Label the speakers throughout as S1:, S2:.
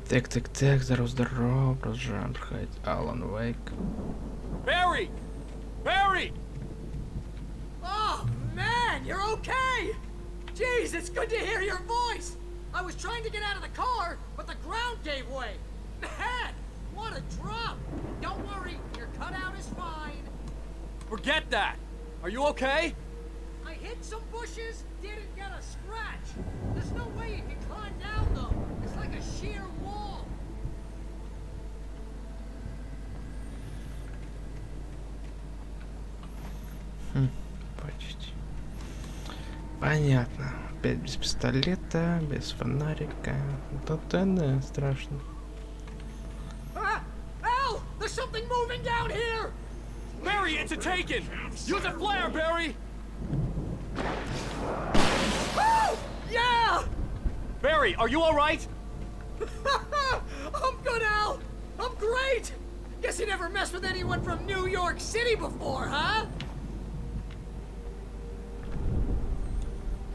S1: Так, здорово, продолжаем проходить Alan Wake.
S2: Barry! Barry!
S3: Oh, man, you're okay! Jeez, it's good to hear your voice! I was trying to get out of the car, but the ground gave way. Man, what a drop! Don't worry, your cutout is fine.
S2: Forget that! Are you okay?
S3: I hit some bushes, didn't get a scratch. There's no way you can climb down, though. It's like a sheer wall.
S1: Почти. Понятно. Опять без пистолета, без фонарика. Да, страшно.
S3: Ah! Al! There's something moving down here!
S2: Barry, it's a taken! Use a flare, Barry!
S3: Oh! Yeah!
S2: Barry, are you alright?
S3: I'm good, Al! I'm great! Guess you never messed with anyone from New York City before, huh?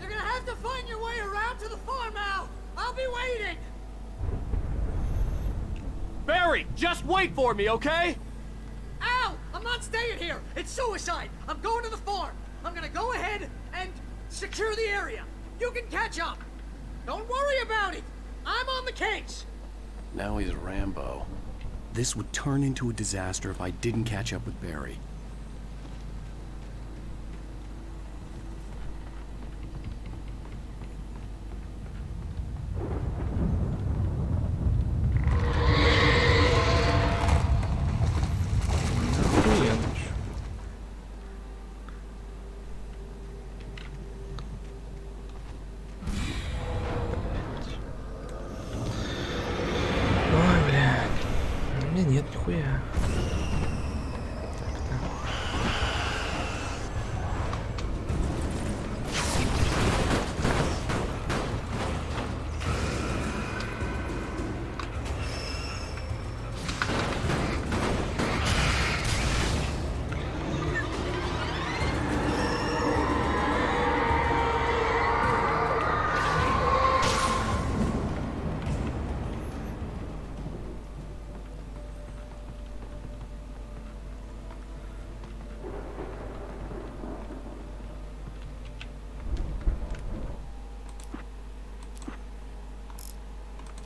S3: You're gonna have to find your way around to the farm, Al! I'll be waiting!
S2: Barry, just wait for me, okay?
S3: Al! I'm not staying here! It's suicide! I'm going to the farm! I'm gonna go ahead and secure the area! You can catch up! Don't worry about it! I'm on the case!
S4: Now he's Rambo. This would turn into a disaster if I didn't catch up with Barry.
S1: Нет, нихуя. Так.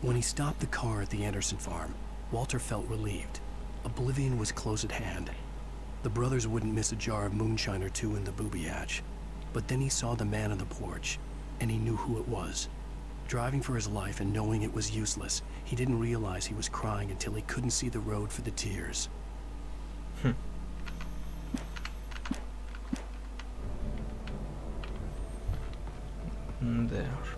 S4: When he stopped the car at the Anderson farm, Walter felt relieved. Oblivion was close at hand. The brothers wouldn't miss a jar of moonshine or two in the booby hatch. But then he saw the man on the porch, and he knew who it was. Driving for his life and knowing it was useless, he didn't realize he was crying until he couldn't see the road for the tears.
S1: Да уж.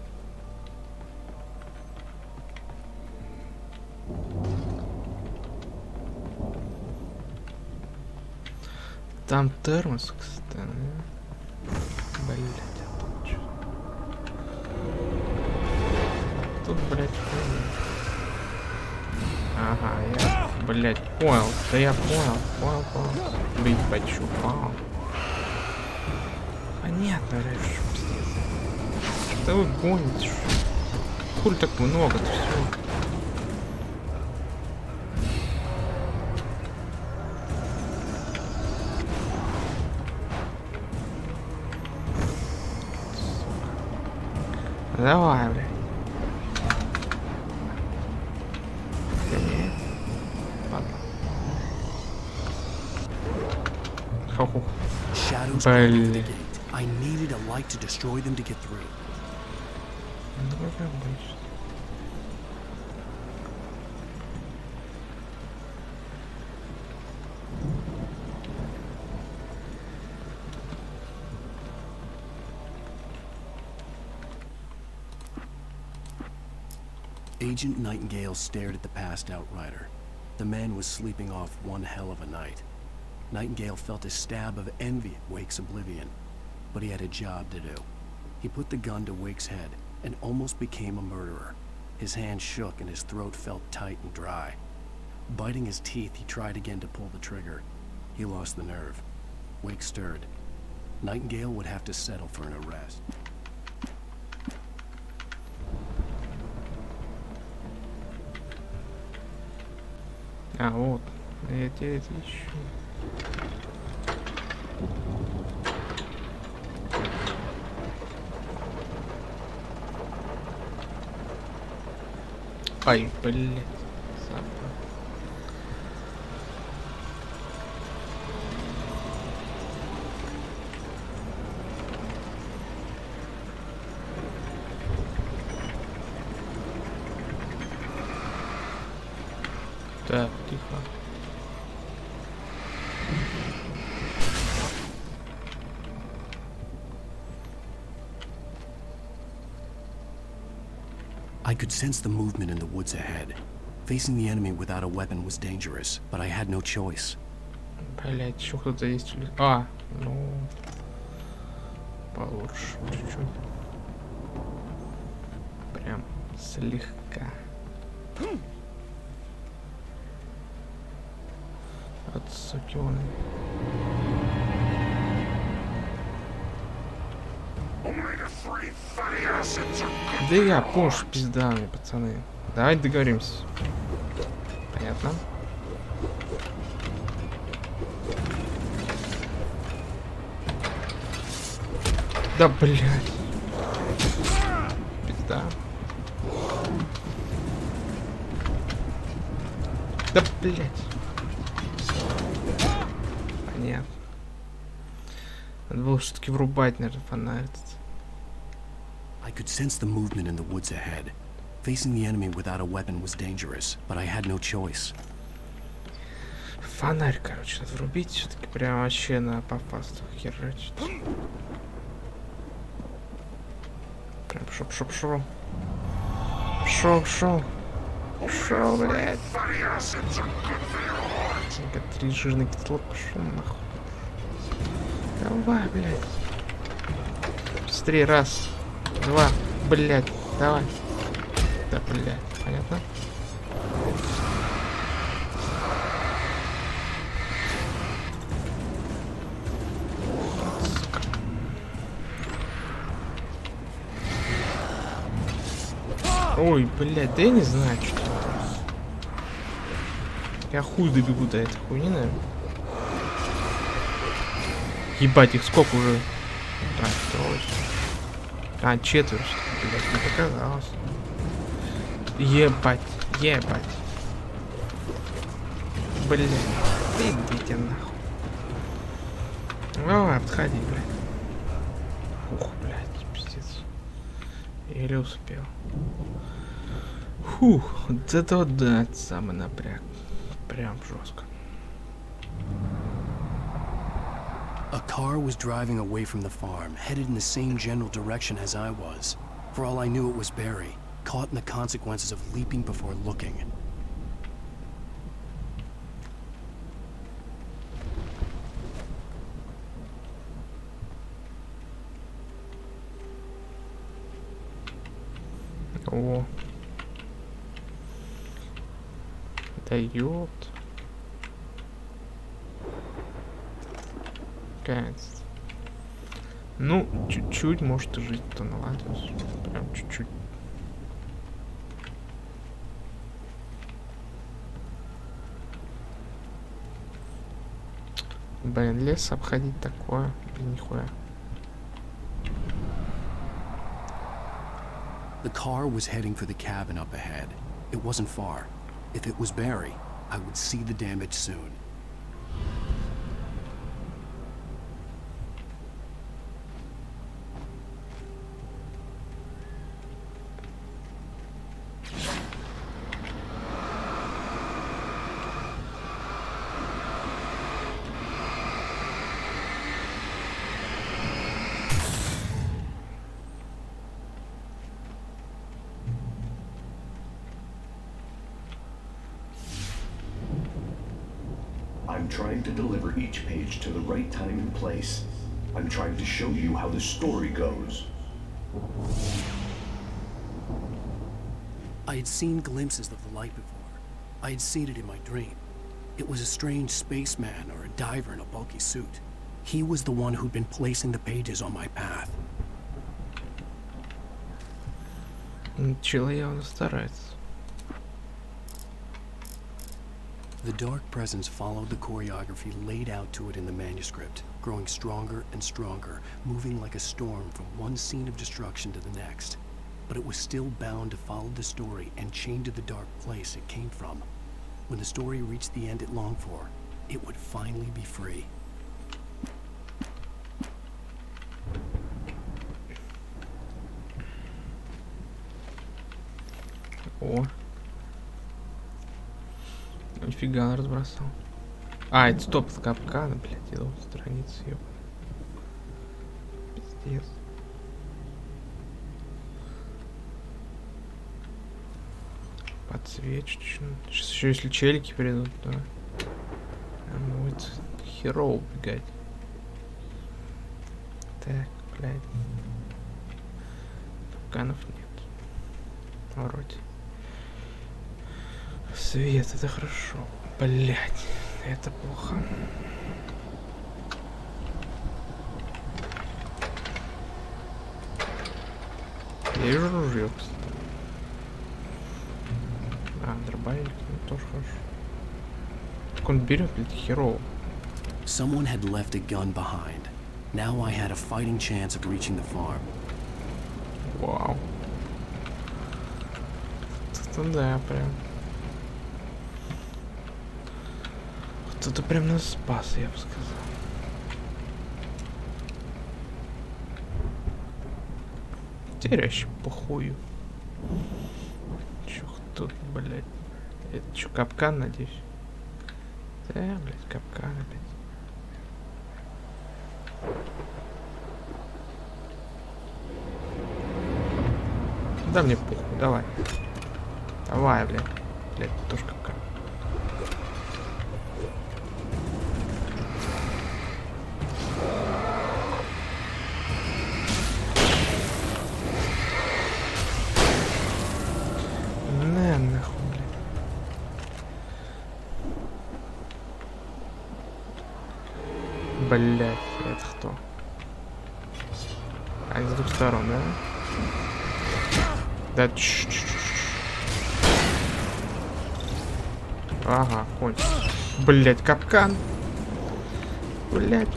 S1: Там термос, кстати. Блять, тут, блять, ага, я, блять, понял. Да я понял. Бить хочу, понял. Понятно, блять, что вы гоните, что? Хули так много-то всего? Давай, блядь.
S4: Shadows coming the gate. I needed a light to destroy them to get through.
S1: Ну как обычно.
S4: Agent Nightingale stared at the passed-out rider. The man was sleeping off one hell of a night. Nightingale felt a stab of envy at Wake's oblivion, but he had a job to do. He put the gun to Wake's head and almost became a murderer. His hand shook and his throat felt tight and dry. Biting his teeth, he tried again to pull the trigger. He lost the nerve. Wake stirred. Nightingale would have to settle for an arrest.
S1: А, вот. Эти еще. Ай, блядь. Забыл. Так, тихо.
S4: I could sense the movement in the woods ahead. Facing the enemy without a weapon was dangerous, but I had no choice.
S1: Блять, еще кто-то есть. А, ну получше чуть-чуть. Прям слегка. От суки он. Да я пош пиздами, пацаны. Давайте договоримся. Понятно? Да блядь. Пизда. Да блядь. Понятно. Надо было все-таки врубать, наверное, фонарь.
S4: I could sense the movement in the woods ahead. Facing the enemy without a weapon was dangerous, but I had no choice.
S1: Фонарь, короче, надо врубить все-таки прям вообще на попасту херачить. Прям шоп-шоп-шоп. Шоп-шоп. Шоп, блядь. Как 3 жирных кислот, пошел нахуй. Давай, блядь. Быстрее, раз. 2, блядь, давай. Да, блядь, понятно? Сука. Ой, блядь, да я не знаю, что там. Я хуй добегу до этой хуйни, наверное. Ебать, их сколько уже? Так, трое. А, четверо, что ли, блядь, не показалось. Ебать, ебать. Блядь, идите нахуй. Давай, подходи, блядь. Ух, блядь, пиздец. Еле успел. Фух, вот это вот, да, это самый напряг. Прям жестко.
S4: A car was driving away from the farm, headed in the same general direction as I was. For all I knew, it was Barry, caught in the consequences of leaping before looking.
S1: О. Дает. Кажется. Ну, чуть-чуть, может, и жизнь-то наладилась. Прям чуть-чуть. Блин, лес обходить такое. Нихуя.
S4: The car was heading for the cabin up ahead. It wasn't far. If it was Barry, I would see the damage soon.
S5: I'm trying to deliver each page to the right time and place. I'm trying to show you how the story goes.
S4: I had seen glimpses of the light before. I had seen it in my dream. It was a strange spaceman or a diver in a bulky suit. He was the one who'd been placing the pages on my path.
S1: Чел явно старается.
S4: The dark presence followed the choreography laid out to it in the manuscript, growing stronger and stronger, moving like a storm from one scene of destruction to the next. But it was still bound to follow the story and chained to the dark place it came from. When the story reached the end it longed for, it would finally be free.
S1: О. Нифига он разбросал. А, это стоп, с капкана, блядь, я думал, страница, ёб. Пиздец. Подсвечечно. Сейчас еще если челики придут, то будет херово убегать. Так, блядь. Капканов нет. Вроде. Свет, это хорошо. Блять, это плохо. Я вижу ружье, кстати. А, дробовик, ну тоже хорошо. Так он берет, блядь, херово.
S4: Someone had left a gun behind. Now I had a fighting chance of reaching the farm.
S1: Вау. Это да, прям. Кто-то прям нас спас, я бы сказал. Теперь вообще похую. Чё тут, блядь? Это чё, капкан, надеюсь? Да, блядь, капкан опять. Да мне похуй, давай. Давай, блядь. Блядь, тоже капкан. На, нахуй, блядь. Блядь, это кто? А, с двух сторон, да? Да, Ага, кончил. Блять, капкан. Блять.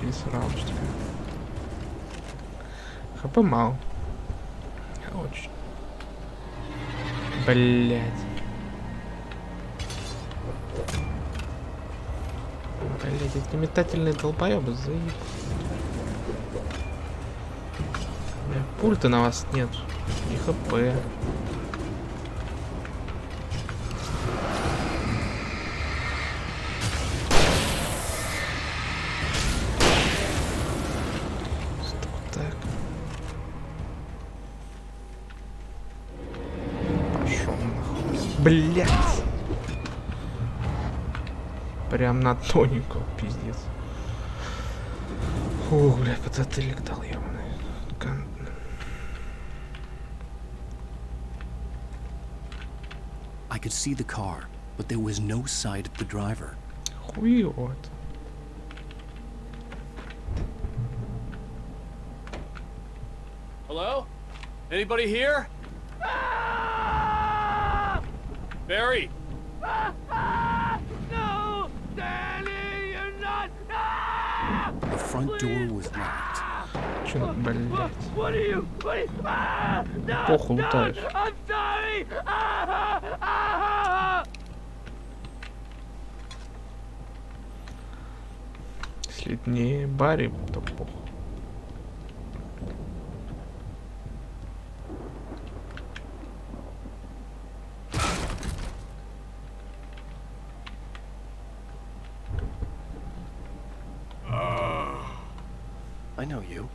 S1: Пересрал, что ли. ХП мало. Очень. Блять. Блять, эти метательные долбоебы заеб. Пульта на вас нет. И ХП. Так. Пошел нахуй. Блять. Прям на тоненького, пиздец. Фух, блядь, подзатыльник дал, ебаный.
S4: I could see the car, but there was no sight of the driver.
S1: Хуёво.
S2: Hello? Anybody here? Barry? No! Danny, you're not!
S4: The front door was locked.
S1: Чё тут, блядь?
S2: What are you? No!
S1: Похуй лутаешь.
S2: I'm sorry!
S1: Если это не Барри, то похуй.
S4: I know you.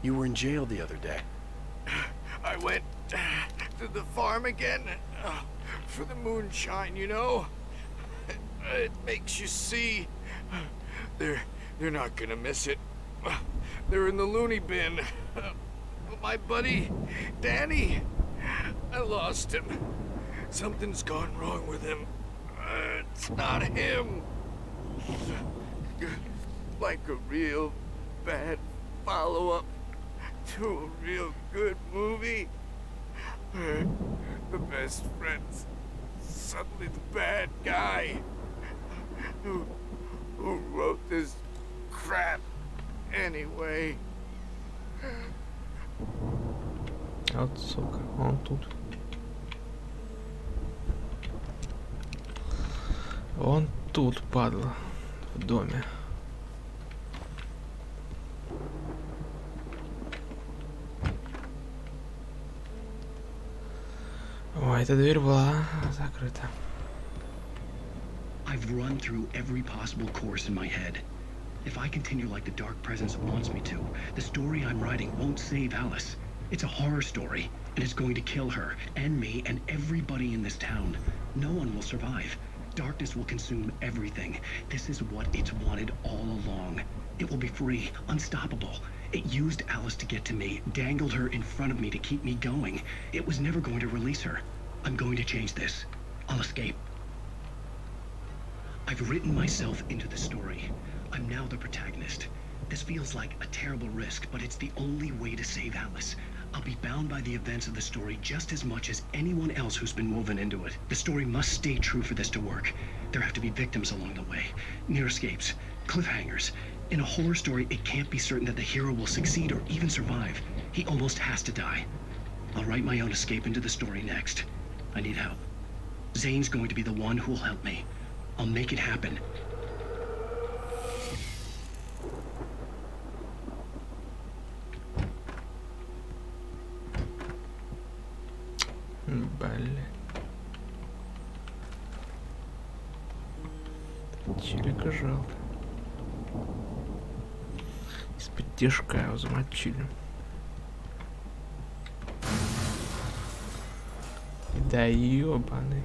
S4: You were in jail the other day.
S6: I went to the farm again for the moonshine, you know? It makes you see. They're not gonna miss it. They're in the loony bin. My buddy, Danny, I lost him. Something's gone wrong with him. It's not him. Like a real bad follow-up to a real good movie. The best friend's suddenly the bad guy. Who wrote this crap anyway?
S1: Вот, сука, он тут. Он тут, падла, в доме. Ой, эта дверь была закрыта.
S4: I've run through every possible course in my head. If I continue like the Dark Presence wants me to, the story I'm writing won't save Alice. It's a horror story, and it's going to kill her, and me, and everybody in this town. No one will survive. Darkness will consume everything. This is what it's wanted all along. It will be free, unstoppable. It used Alice to get to me, dangled her in front of me to keep me going. It was never going to release her. I'm going to change this. I'll escape. I've written myself into the story. I'm now the protagonist. This feels like a terrible risk, but it's the only way to save Alice. I'll be bound by the events of the story just as much as anyone else who's been woven into it. The story must stay true for this to work. There have to be victims along the way, near escapes, cliffhangers. In a horror story, it can't be certain that the hero will succeed or even survive. He almost has to die. I'll write my own escape into the story next. I need help. Zane's going to be the one who'll help me. I'll make it happen.
S1: Блин. Челика жалко. Из-под тяжка его замочили. Да ёбаный.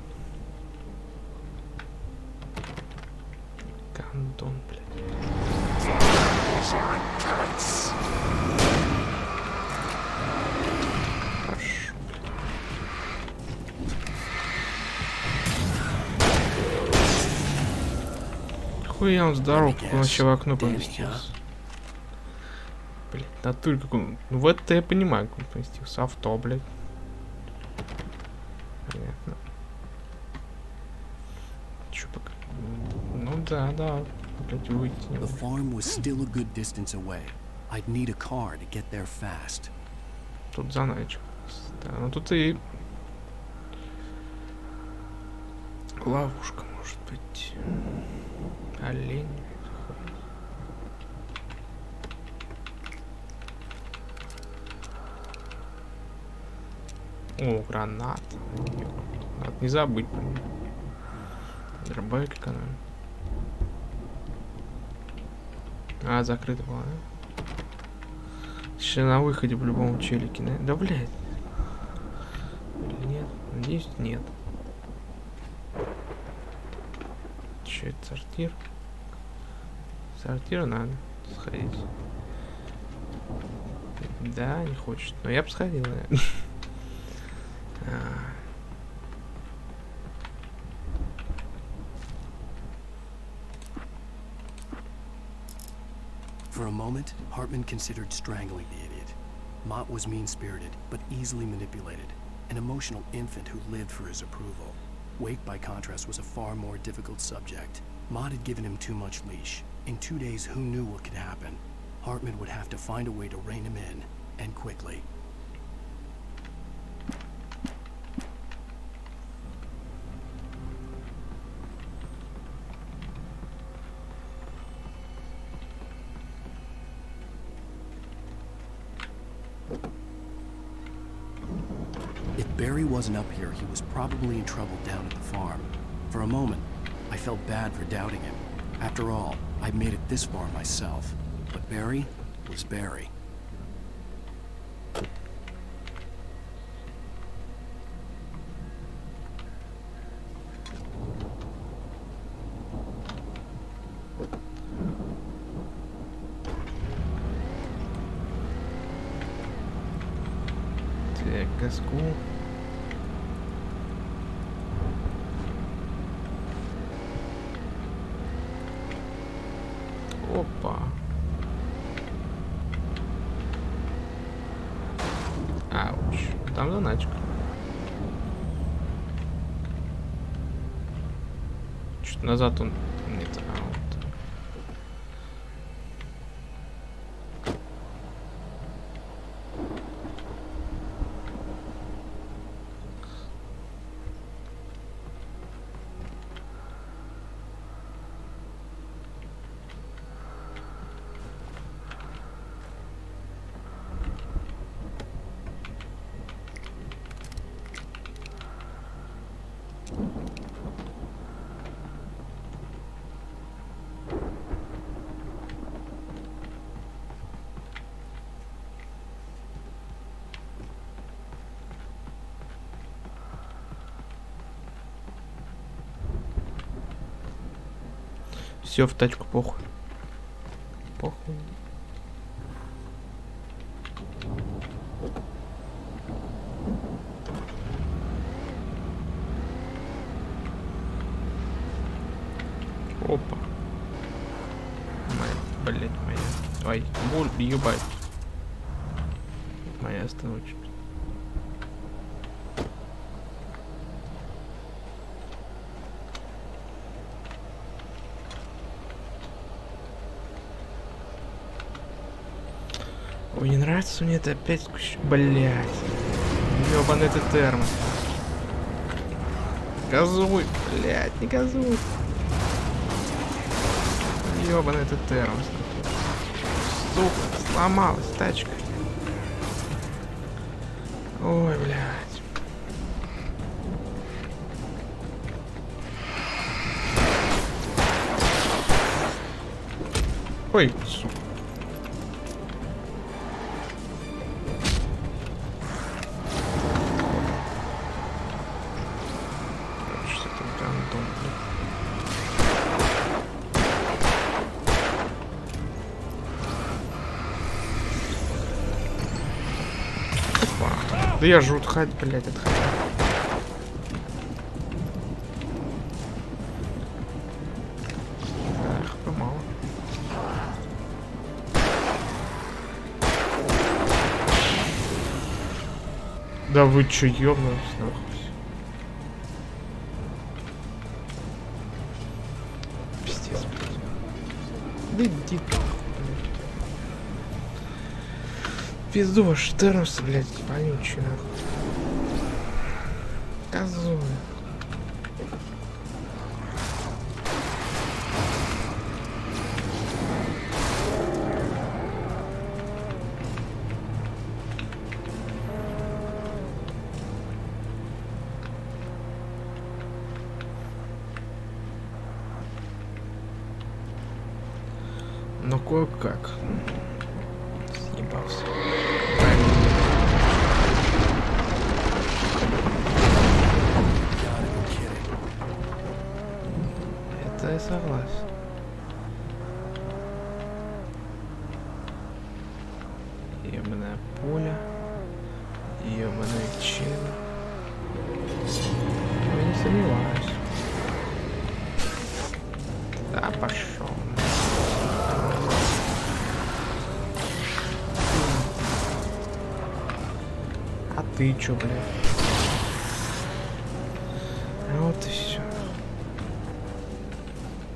S1: Гандон, блядь. Хорошо, блядь. Хуя он здоров, как он вообще в окно поместился. Блядь, натурь как он... Ну в это я понимаю, как он поместился. Авто, блядь. Понятно. Чё пока? Ну да, блядь, выйти.
S4: The farm was still a good distance away. I'd need a car to get there fast.
S1: Тут заначка. Да, ну тут и... ловушка может быть. Олень. О, гранат. Надо не забыть про нее. Дробовик экономим. А, закрыто было, да? Сейчас на выходе в любом челике, да? Да, блядь. Или нет? Надеюсь, нет. Че это, сортир? Сортир надо сходить. Да, не хочет. Но я бы сходил, да.
S4: For a moment, Hartman considered strangling the idiot. Mott was mean-spirited, but easily manipulated. An emotional infant who lived for his approval. Wake, by contrast, was a far more difficult subject. Mott had given him too much leash. In 2 days, who knew what could happen? Hartman would have to find a way to rein him in, and quickly. If Barry wasn't up here, he was probably in trouble down at the farm. For a moment, I felt bad for doubting him. After all, I'd made it this far myself. But Barry was Barry.
S1: Так, газку. Опа. Ауч. Там заначка. назад он... Нет, а вот. Все, в тачку, похуй. Похуй. Опа. Моя, блять, моя. Ой, боль, ебать. Моя остановочка. Ой, не нравится мне это опять, блять. Ёбаный ты термос. Газуй, блять, не газуй. Ёбаный ты термос. Сука, сломалась тачка. Ой, блядь. Ой, сука. Да я жут хать, блядь, отходи. Эх, помало. Да вы чё, ёбнулись, нахуй. Пиздец, блядь. Да иди ты. Пизду ваш термос, блядь, вонючий, нахуй. Козу. Ну кое-как. Съебался. Это я согласен. Ебаная пуля. Ебаная чина. Я не сомневаюсь. Да, пошел. А ты чё, блядь? Вот и все.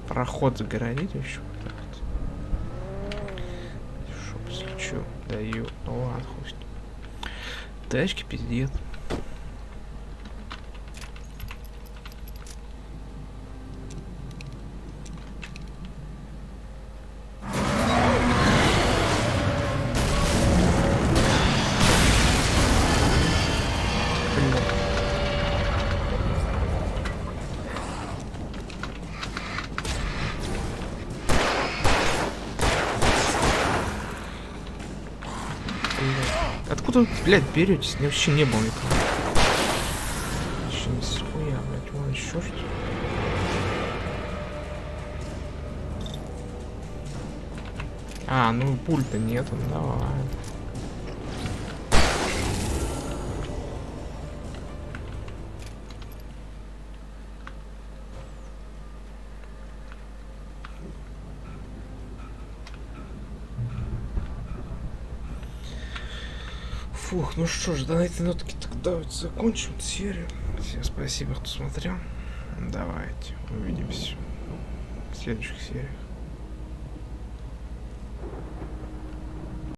S1: Проход загородить еще вот так вот. Шоп слечу. Даю. Ну ладно, хуй. Тачки пиздец. Откуда вы, блядь, беретесь? Мне вообще не было этого. Вообще не с хуя, блядь, вон еще что-то. А, ну пульта нету, ну давай. Фух, ну что ж, на этой нотке тогда вот закончим серию. Всем спасибо, кто смотрел. Давайте, увидимся. в следующих сериях.